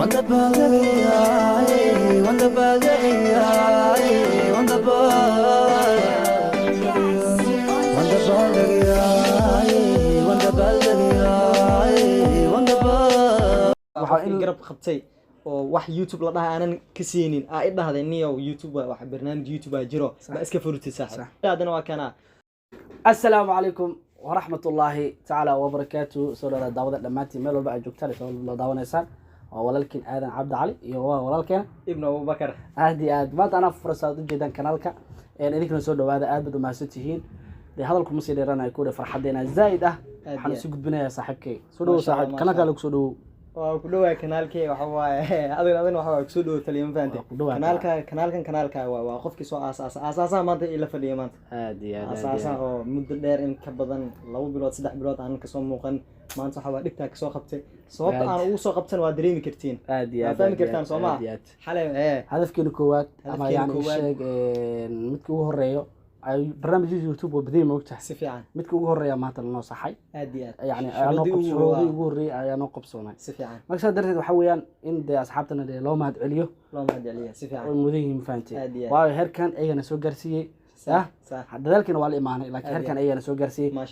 garab qabtay oo wax YouTube la dhahay aanan ka siinin ay dhahday niyo YouTube wax barnaamij YouTube ah jiro ba iska furtay saaxib hadana waa kana السلام عليكم ورحمة الله تعالى وبركاته. سورة دعوة دماتي ميل والبقى جوكتالي سورة دعوة نيسان ولكن آذن عبد علي ولكن ابن أبو بكر أهدي ما أنا فرصة جدا كنالك يعني إذا كنا سورة هذا بدو ما ستهين هذا لكم مصير رانا يكون فرحتنا زايدة حنسجد بنا يا صاحبك سورة صاحب كنالك لك سورة كلوا كنالكي وحوا أذن وحوا كسودو تليم فانتي كنالك وقف كسو أساسا ما أنت إلا في اليوم أساسا أو مدة دير إن كبدن لو بلوت سدح بلوت عن كسو موقن ما أنت حوا دكتور كسو خبتي صوب أنا وصو خبتن وادريمي كرتين فاهم كرتان صوما حلا هدف كيلو كوات أما يعني الشيء متكوه الريو برنامج يوتيوب وبدي موجته سفيان متكوه الريو ما تلنا صحي يعني أنا قبصوني أنا قبصوني سفيان ما صدرت وحويان إن ده أصحابنا ده لو ما هاد عليه سفيان المذيهم فانتي وهر كان أينا سو جرسي صح ذلك إنه والله إيمان لكن هر كان أينا سو جرسي ما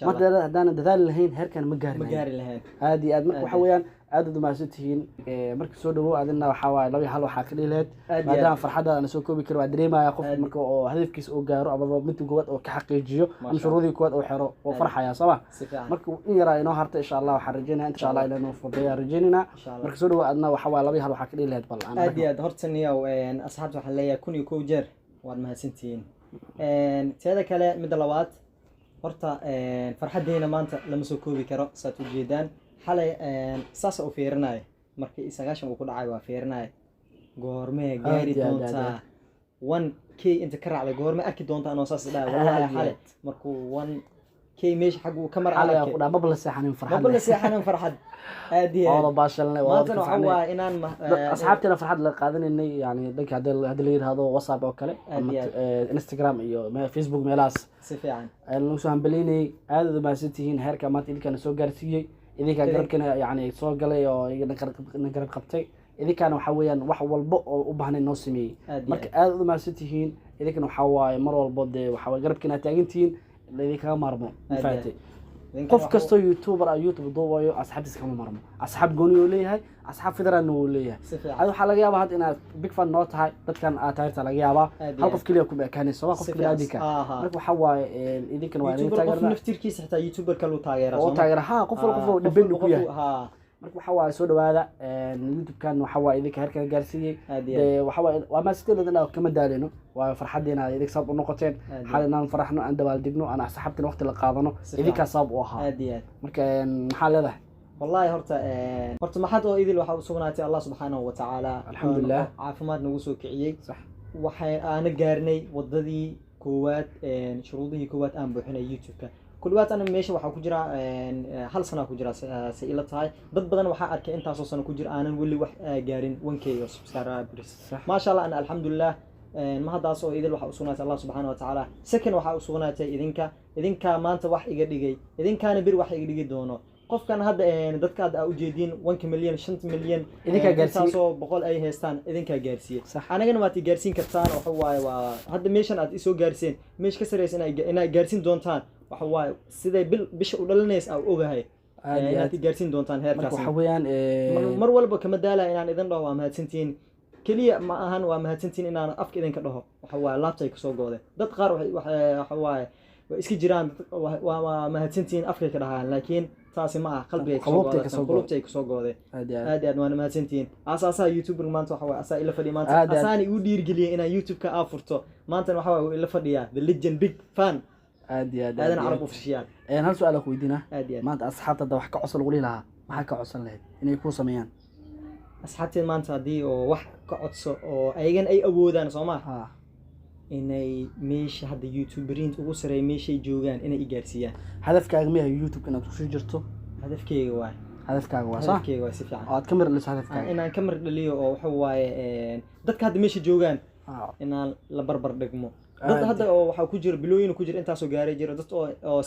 دانا دذال لهين هر كان مجاري لهين هذه أدمك وحويان عدد ما ستين مركز سودو عندنا وحواي لو يحلو حاكلي لهد ما دام فرحة أنا سو كوبي كرو دريما يقف مركو هدف كيس أو جارو أبغى متو جوات أو كحقيقيو أنا شروطي كوات أو حرو وفرحة يا صباح مركو إن يرى إنه هرت إن شاء الله وحرجينا إن شاء الله إلى إنه فضيا رجينا مركز سودو عندنا وحواي لو يحلو حاكلي لهد بالله أدي هرتني أو إن أصحاب حلية كوني كوجر وما سنتين هذا كلام مدلوات هرتا فرحة دينا ما أنت لما سو كوبي كرو ستوجدان حالي ساس أو فيرناي مركي إسقاش ما كل عايوا فيرناي غورمي غيري دونتا 1K أنت كرر على غورمي أكيد دونتا أنا ساس ده والله حالي مركو 1K مش حقه كمر على كده ما بلا سيحان فرحان ما بلا سيحان فرحان هذه والله باشلنا ما تنوعوا إنان أصحابتنا فرحان لقادن إني يعني ذيك هذا اللي هذا وصاب أو كله إنستغرام إيو فيسبوك ميلاس سفيان المسوهم بليني هذا ما ستين هركة ما تلك أنا سو جرسي إذا كان قربنا يعني سو قلي أو نقرب قبتي إذا كانوا حويان وحول بق وبهن النصمي مرك هذا ما ستين إذا كانوا حواي مرة البض وحواي قرب كنا تاجنتين اللي كان مرمو فاتي قف كستو يوتيوبر يوتيوب ضوّي أصحابتي كانوا مرمو أصحاب جونيو ليه أصحاب فدرة نوليه هذا حلا جابه هاد إن بيك فان نوت هاي تكن أتاير تلا جابه هل قف كليه كم كان يسوى قف كليه ديك مركو حواي إذا كانوا يوتيوبر قف نفتير كيس حتى يوتيوبر كلو تاجر أو تاجر ها قف دبلو كويه مركو حواي سود هذا اليوتيوب كان حواي إذا كهركا جالسي وحواي وما ستيل لنا كم دالينه وفرحدينا إذا صاب نقطتين حالنا فرحنا عند والدقنا أنا سحبت الوقت اللي قاضنا إذا كصاب وها مركن حال هذا والله هرت ما حد إذا لو حاول سبحانه الله سبحانه وتعالى الحمد لله عافمات نوسو كعيي صح وحي أنا جارني وضدي كوات شروطه كوات أنا بحنا يوتيوب كل وقت أنا ماشي وحاول كجرا هل سنة كجرا سئلة هاي ضد بدن وحاول أركي أنت أصلا سنة كجرا أنا نقول لي جارين 1K سبسكرايبرز ما شاء الله أنا الحمد لله ما هذا صو إذا وحاول سبحانه الله سبحانه وتعالى سكن وحاول سبحانه إذنك ما أنت وح يجدي إذنك أنا بير وح يجدي دونه قف كان هذا ضدك هذا أوجدين 1 مليون 5 مليون إذنك جالسين بقول أي هستان إذنك جالسين أنا جن ما تجالسين كتان وحواي وهذا ميشان أتيسو جالسين مش كسر إنا جالسين دونتان وحواي سيدا بش ودلنيس أو أوجهاي إنا تجالسين دونتان هير كاسين وحويان مر والله كمدالة إنا إذن لو وما سنتين كلية ما أهان وما سنتين إنا أفكر إذن كده وحواي لابتاي كسو جوده ضد قار وحواي وإسكي جيران وما سنتين أفكر كده لكن تاسي معه قلبي كسو جوده هذه أنا ما سنتين أساسا يوتيوبر ما أنتوا حوا أسا إلا فدي ما أنت أساني ودير قلي إنا يوتيوب كأفرته ما أنت حوا إلا فدي the legend big fan هذا أنا عربه في الشيء هل سؤالك ويدينا ما أنت أصحابك ده وحكي عصل قولي لها ما حكي عصل له إنه يكون سميان أصحابتي ما أنت دي وح كعصل أو أيجن أي أبودا نسمع إني مش هذا يوتيوبرين وسري مش يجوجان إني إجارسيا هدفك أغميها يوتيوب كنا تشوف جرته هدفك واي هدفك واي صح هدفك واي سفيان تكمل اللي هدفك أنا أكمل اللي هو حواي ضدك هذا مش يجوجان إن لبربر دقمو dad hadda oo waxa ku jira bilooyin ku jira intaas oo gaaray jira dad oo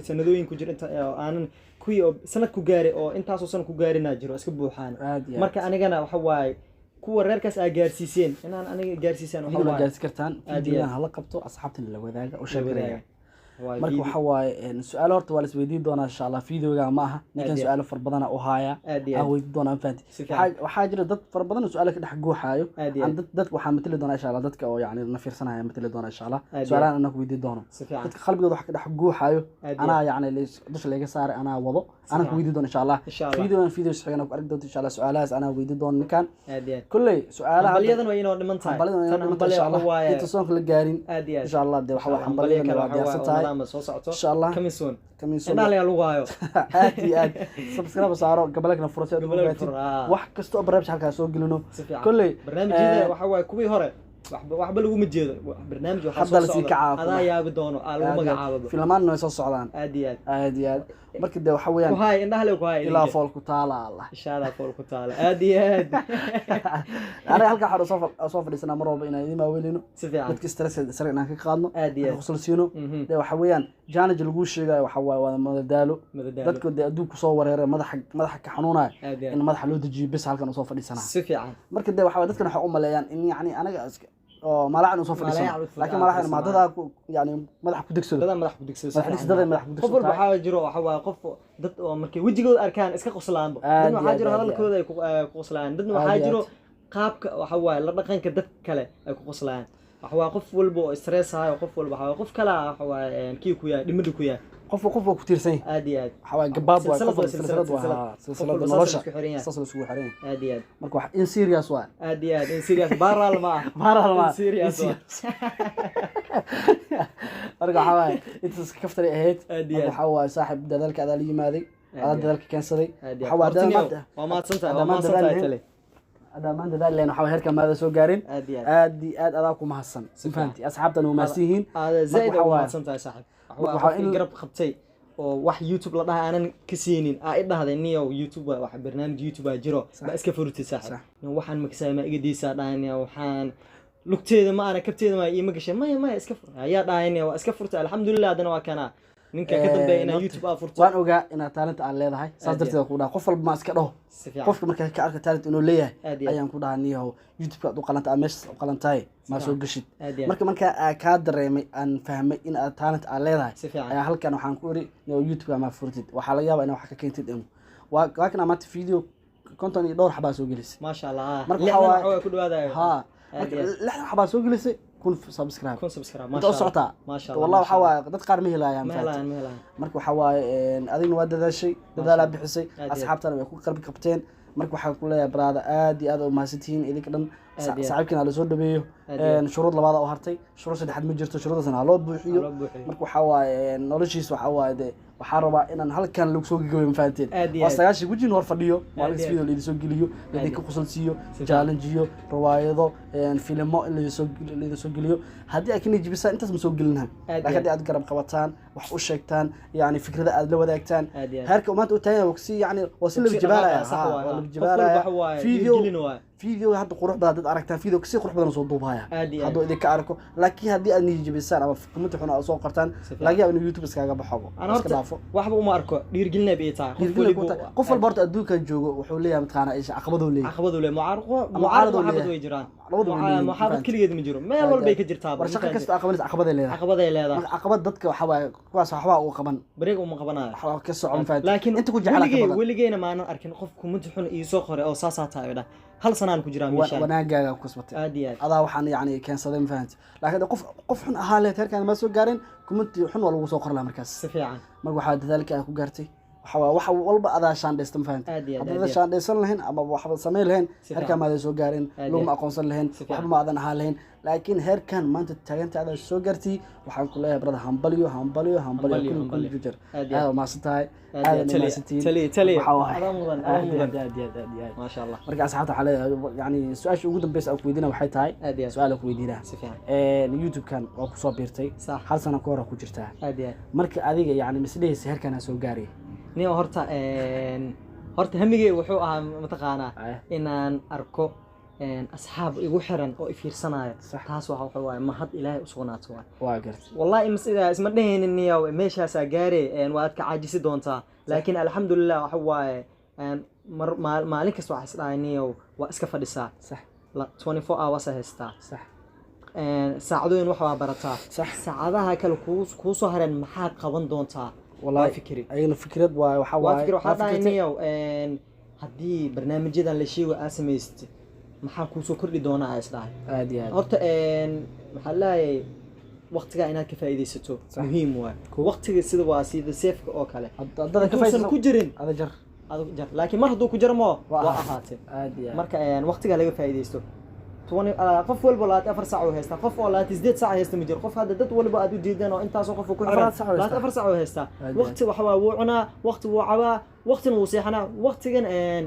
sanadooyin ku jira inta aanan kuwii oo sanad ku gaaray oo intaas oo sanad ku gaarina jiro iska buuxaan marka anigana waxa waaye kuwa reerkaas ay gaarsiiseen inaan aniga gaarsiisaan waxa waaye gaarsi kartaan fiidiyodan hala qabto asxaabtina la wadaaga oo sheegaya marka waxa waaye su'aalo horta waa la isweydiin doonaa insha Allah fiidiyowga ma aha ninkan su'aalo far badan oo haaya aan weydiin doonaa faanti waxa jira dad far badan oo su'aalo ka dhex gooxaayo aan dad waxa matali doonaa insha Allah dadka oo yaani na fiirsanaya matali doonaa insha Allah su'aalahan ana ku weydiin doono dadka qalbigooda wax ka dhex gooxaayo ana yaani dush laga saaray ana wado ana ku weydiin doonaa insha Allah fiidiyo saxayna ku arki doonto insha Allah su'aalahaas ana weydiin doono ninkan kulli su'aalaha baliyadan way inoo dhiman tahay insha Allah inta soonka la gaarin insha Allah waxa wax baliyadan waa diyaarsan ما سو سocto insha Allah kamisoon indhaha lagu waayo aad subscribe saaro gabalkana furasad ugu gaatid wax kasto oo barnaamij halka soo gelino kulli barnaamijyada waxa way kuwii hore waxba lagu ma jeedo barnaamij waxa soo socda adaa yaabi doono lagu magacaabo filmaan way soo socdaan aad marka de waxa weeyaan ku hay indhaha lagu hay ilaa fool ku taala Allah insha Allah fool ku taala aad ana halka xaro soo fadhiisana mar walba inaan idin weelino dadka stress sare inaan ka qaadno xusulsiino de waxa weeyaan jaanaj lagu sheegay waxa waa madadaalo dadku de aduu ku soo wareeray madaxa ka xanuunay in madaxa loo dajiyo bis halkan soo fadhiisana si fiican marka de waxa dadkan waxa u maleeyaan in yaani anaga oo malaacin soo fadhiisana laakiin malaacin maadada yaani madax ku degsado madax ku degsado qof waxa jiro waxa waa qof dad oo markay wajigooda arkaan iska qoslaanba dad waxa jiro hadalkooda ay ku qoslaan dad waxa jiro qaabka waxa waa la dhaqanka dad kale ay ku qoslaan waxa waa qof walba oo stress hayo qof walba waxa qof kala waxa waa kii ku yahay dhimadu ku yahay qof ku tiirsan aad waxa waa gabaab waa qof silsilad nolosha sasal isku xireen aad marka wax in serious waa aad in serious baral ma serious marka waxa waa inta kaftari ahayd waxa waa saaxib dadalka aad la yimaaday aad dadalka keensaday waxa waa dadalka waa ma santahay adamaan dadaal leen waxa heerka maada soo gaarin aad adaa ku mahadsan fahanti asxaabtan oo maasihiin zaid oo mahadsan tahay saaxib waxa in garab qabtay oo wax YouTube la dhahay aanan ka siinin ay dhahday niyo YouTube wax barnaamij YouTube jiro ba iska furtay saaxib waxaan ma kasay ma iga diisa dhaanaya waxaan lugteeda ma ana kabteeda ma iima gashay ma iska fur ayaa dhaayay waa iska furtay alxamdulillah hadana waa kana ninka ka dambeeyay in YouTube furto waan ogaa in talent aan leedahay saas darteed ku dhahay qof walba ma iska dhaho qofka marka ka arka talent inuu leeyahay ayaan ku dhaaniyo YouTube ka u qalanta meesha u qalantaay ma soo gashid marka ka dareemay aan fahmay in aad talent aan leedahay ayaa halkan waxaan ku iri YouTube ma furtid waxa laga yaabaa in wax ka keentid waa kana ma video content iyo dhowr xabaa soo gelisay ma sha Allah marka waxa ku dhawaadayo ha lix xabaa soo gelisay كون سبسكرايب ما شاء الله ما شاء الله والله وحوا دد قار مهلايا marka waxa waaye adina waa dadaashay dadaala bixisay asxaabtana way ku qalbi qabteen marka waxa ku leeyahay brada aad iyo aad u mahadsantiin idinka dhan saaxiibkina la soo dhabeeyo shuruud labaad oo hartay shuruud saddexaad ma jirto shuruudaasna loo buuxiyo marka waxa waaye noloshiisa waxa waaye waxaa rabaa inaan halkan lagu soo gagayo faanteen waa sagaashi gujin hor fadhiyo waa la video la soo geliyo la ku qusalsiyo challenge iyo riwaayado filmo in la soo geliyo hadii ay ka nijibisaan intaas ma soo gelinahay laakiin hadii aad garab qabataan wax u sheegtaan yaani fikrada aad la wadaagtaan heerka maanta u taayay waqti yaani wasila jibaaraya video hadda qurux badan dad aragtaan video kasi qurux badan soo duubaya hadoo idin ka arko laakiin hadii aad nijibisaan ama comment xuna soo qortaan laga yaabo in YouTube iskaga baxo iska dhaafo waxba uma arko dhiirgelina bay tahay qof walba horta adduunka joogo wuxuu leeyahay matqaana ay caqabado leeyahay mucaarad way jiraan mucaarad kaligeed ma jiro meel walba ka jirtaa war shaqo kasta caqabada leedahay caqabad dadka waxa waa kuwaas waxba uu qaban bareeg uma qabanayo waxa ka socon faad laakiin inta ku jecel weligeena ma aanan arkin qof comment xun iyo soo qoray oo saasaataayda hal sanaan ku jiraa meesha wanaagaaga ku kasbatay adaa waxaan yaani keensaday ma fahanti laakiin qof xun ahaa leed heerkan ma soo gaarin comment xun waa lagu soo qorlaa markaas si fiican marka waxa dadaalka ku gaartay waxa walba adaa shaandheystan ma fahanti hadda shaandheysan lahayn ama waxba sameey lahayn heerkan ma soo gaarin luma aqoonsan lahayn waxba ma adan ahaa lahayn laakiin heerkan maanta taaganta soo gaartay waxaan ku leeyahay brada hambaliyo kullu jujar aad ma santahay tali ما شاء الله marka asxaabta xalay yani su'aasha ugu dambeysay aan ku weydiina waxay tahay su'aal ku weydiina YouTube kan oo ku soo biirtay hal sano ka hor ku jirtaa marka adiga yani misleeyay heerkan soo gaaray nin horta hamigay wuxuu ahaa mataqaana inaan arko asxaab igu xiran oo ifiirsanaya صح taas waxa waaye mahad ilaahay u sugnaato waay واقرت wallahi isma dheheenin niyow meeshaas gaare waad ka caajisi doontaa laakiin alxamdulillah waxa waaye maalin kasta waxa isdhahay niyow waa iska fadhisaa صح 24 hours haystaa صح saacadooyin wax waa barataa صح saacadaha kale kuu soo hareen maxaad qaban doontaa والله fikri ayna fikrad waa waxa waa fikir waxa dhahay niyow haddii barnaamijyadan la sheego aad samaystid maxaa kuu soo kordhi doonaa isdhahay aad iyo aad horta maxaa laayay waqtiga inaad ka faa'iideysato muhiim waa waqtiga sida waa sida safeka oo kale hadda ka faa'iideysan ku jirin ada jar laakiin mar hadduu ku jiro ma waa ahaatee aad iyo aad marka waqtiga laga faa'iideysto qof walba 24 saac oo haysta qof oo 28 saac haysta ma jiro qof hadda dad walba aad u diidaan oo intaas qof ku xiran 24 saac oo haysta waqti waxa waa wuu cunaa waqti wuu cabaa waqtina wuu seexanaa waqtigan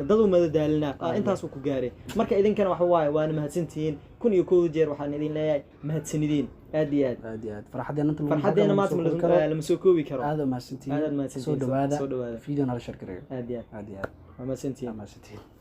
dad uu madadaalina intaas uu ku gaaray marka idinkana waxa waaye waana mahadsantihiin kun iyo koow jeer waxaan idin leeyahay mahadsanidin aad iyo aad farxadeena maanta lama soo koobi karo aad mahadsantihiin soo dhawaada fiideo nala share gareeyo aad iyo aad mahadsantihiin